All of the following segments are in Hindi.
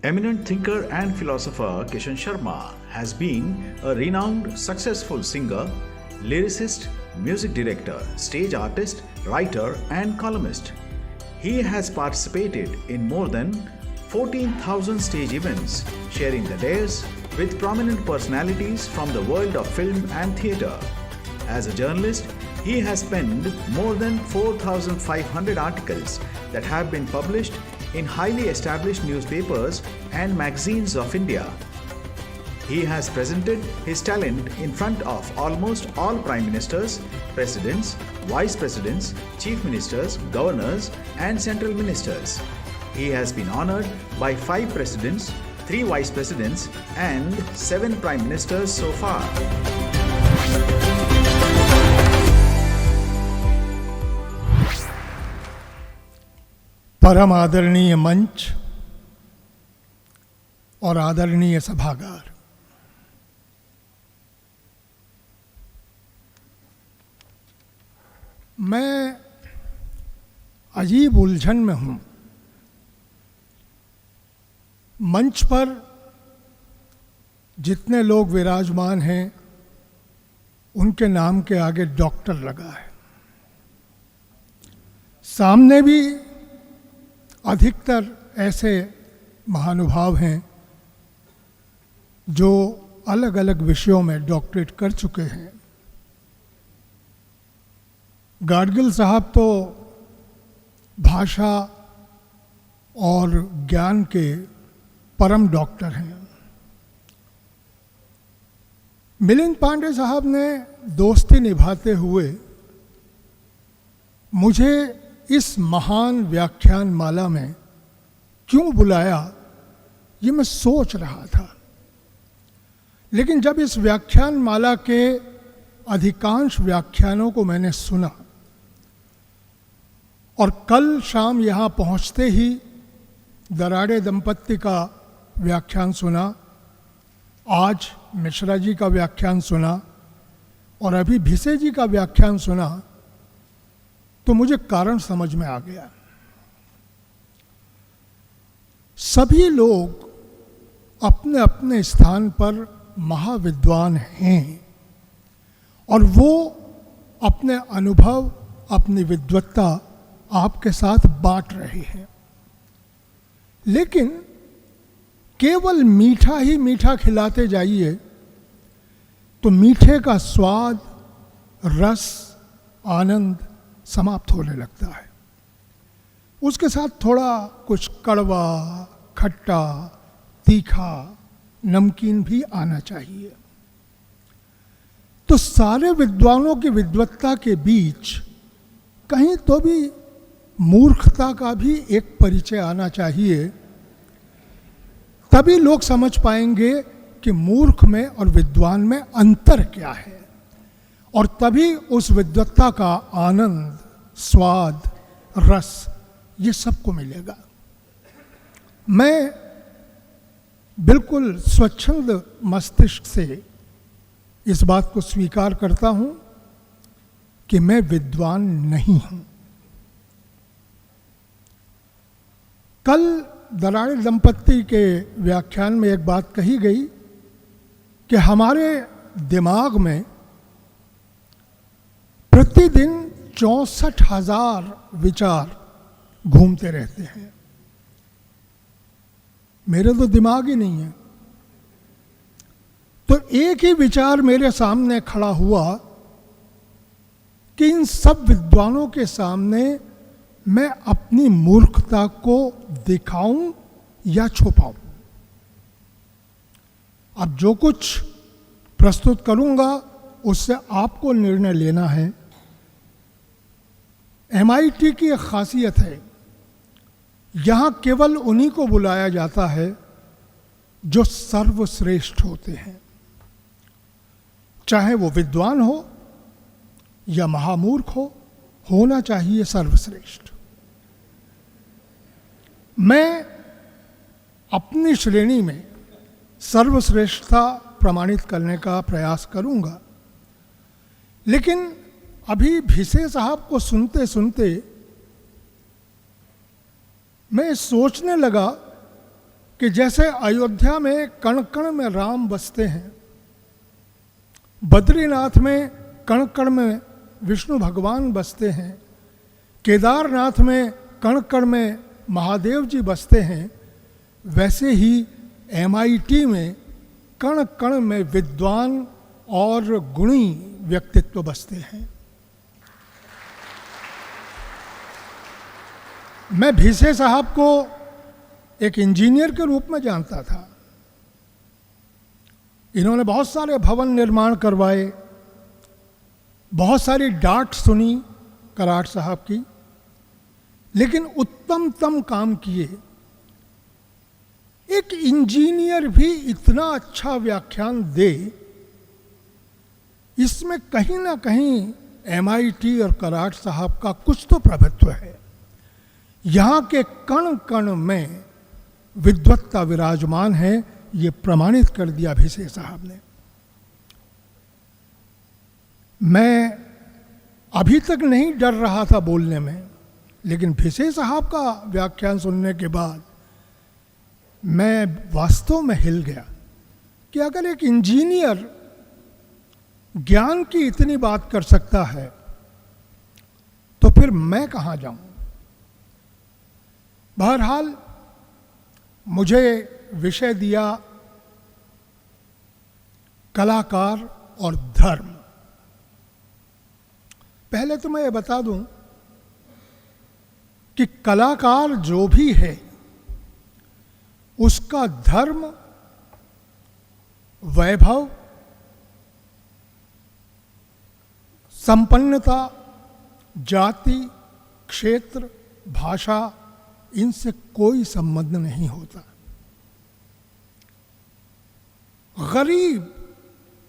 Eminent thinker and philosopher Kishan Sharma has been a renowned, successful singer, lyricist, music director, stage artist, writer, and columnist. He has participated in more than 14,000 stage events, sharing the dais with prominent personalities from the world of film and theatre. As a journalist, he has penned more than 4,500 articles that have been published in highly established newspapers and magazines of India. He has presented his talent in front of almost all prime ministers, presidents, vice presidents, chief ministers, governors, and central ministers. He has been honored by 5 presidents, 3 vice presidents, and 7 prime ministers so far. परम आदरणीय मंच और आदरणीय सभागार, मैं अजीब उलझन में हूं। मंच पर जितने लोग विराजमान हैं उनके नाम के आगे डॉक्टर लगा है। सामने भी अधिकतर ऐसे महानुभाव हैं जो अलग अलग विषयों में डॉक्टरेट कर चुके हैं। गाडगिल साहब तो भाषा और ज्ञान के परम डॉक्टर हैं। मिलिंद पांडे साहब ने दोस्ती निभाते हुए मुझे इस महान व्याख्यान माला में क्यों बुलाया, ये मैं सोच रहा था। लेकिन जब इस व्याख्यान माला के अधिकांश व्याख्यानों को मैंने सुना और कल शाम यहाँ पहुँचते ही दराड़े दंपत्ति का व्याख्यान सुना, आज मिश्रा जी का व्याख्यान सुना और अभी भिसे जी का व्याख्यान सुना, तो मुझे कारण समझ में आ गया। सभी लोग अपने अपने स्थान पर महाविद्वान हैं और वो अपने अनुभव, अपनी विद्वत्ता आपके साथ बांट रहे हैं। लेकिन केवल मीठा ही मीठा खिलाते जाइए तो मीठे का स्वाद, रस, आनंद समाप्त होने लगता है। उसके साथ थोड़ा कुछ कड़वा, खट्टा, तीखा, नमकीन भी आना चाहिए। तो सारे विद्वानों की विद्वत्ता के बीच कहीं तो भी मूर्खता का भी एक परिचय आना चाहिए। तभी लोग समझ पाएंगे कि मूर्ख में और विद्वान में अंतर क्या है, और तभी उस विद्वत्ता का आनंद, स्वाद, रस ये सबको मिलेगा। मैं बिल्कुल स्वच्छंद मस्तिष्क से इस बात को स्वीकार करता हूं कि मैं विद्वान नहीं हूं। कल दराड़े दंपत्ति के व्याख्यान में एक बात कही गई कि हमारे दिमाग में प्रतिदिन 64,000 विचार घूमते रहते हैं। मेरे तो दिमाग ही नहीं है। तो एक ही विचार मेरे सामने खड़ा हुआ कि इन सब विद्वानों के सामने मैं अपनी मूर्खता को दिखाऊं या छुपाऊं। अब जो कुछ प्रस्तुत करूंगा उससे आपको निर्णय लेना है। MIT की एक खासियत है, यहाँ केवल उन्हीं को बुलाया जाता है जो सर्वश्रेष्ठ होते हैं। चाहे वो विद्वान हो या महामूर्ख हो, होना चाहिए सर्वश्रेष्ठ। मैं अपनी श्रेणी में सर्वश्रेष्ठता प्रमाणित करने का प्रयास करूंगा। लेकिन अभी भिसे साहब को सुनते सुनते मैं सोचने लगा कि जैसे अयोध्या में कण कण में राम बसते हैं, बद्रीनाथ में कण कण में विष्णु भगवान बसते हैं, केदारनाथ में कण कण में महादेव जी बसते हैं, वैसे ही MIT में कण कण में विद्वान और गुणी व्यक्तित्व बसते हैं। मैं भिसे साहब को एक इंजीनियर के रूप में जानता था। इन्होंने बहुत सारे भवन निर्माण करवाए, बहुत सारी डांट सुनी कराड़ साहब की, लेकिन उत्तमतम काम किए। एक इंजीनियर भी इतना अच्छा व्याख्यान दे, इसमें कहीं ना कहीं MIT और कराड़ साहब का कुछ तो प्रभुत्व है। यहाँ के कण कण में विद्वत्ता विराजमान है, ये प्रमाणित कर दिया भिसे साहब ने। मैं अभी तक नहीं डर रहा था बोलने में, लेकिन भिसे साहब का व्याख्यान सुनने के बाद मैं वास्तव में हिल गया कि अगर एक इंजीनियर ज्ञान की इतनी बात कर सकता है तो फिर मैं कहाँ जाऊं। बहरहाल मुझे विषय दिया कलाकार और धर्म। पहले तो मैं ये बता दूं कि कलाकार जो भी है उसका धर्म, वैभव, संपन्नता, जाति, क्षेत्र, भाषा, इनसे कोई संबंध नहीं होता। गरीब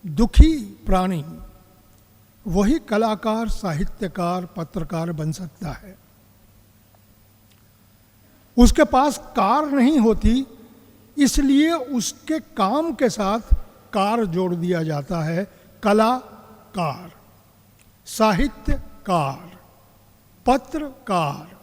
दुखी प्राणी वही कलाकार, साहित्यकार, पत्रकार बन सकता है। उसके पास कार नहीं होती, इसलिए उसके काम के साथ कार जोड़ दिया जाता है। कलाकार, साहित्यकार, पत्रकार,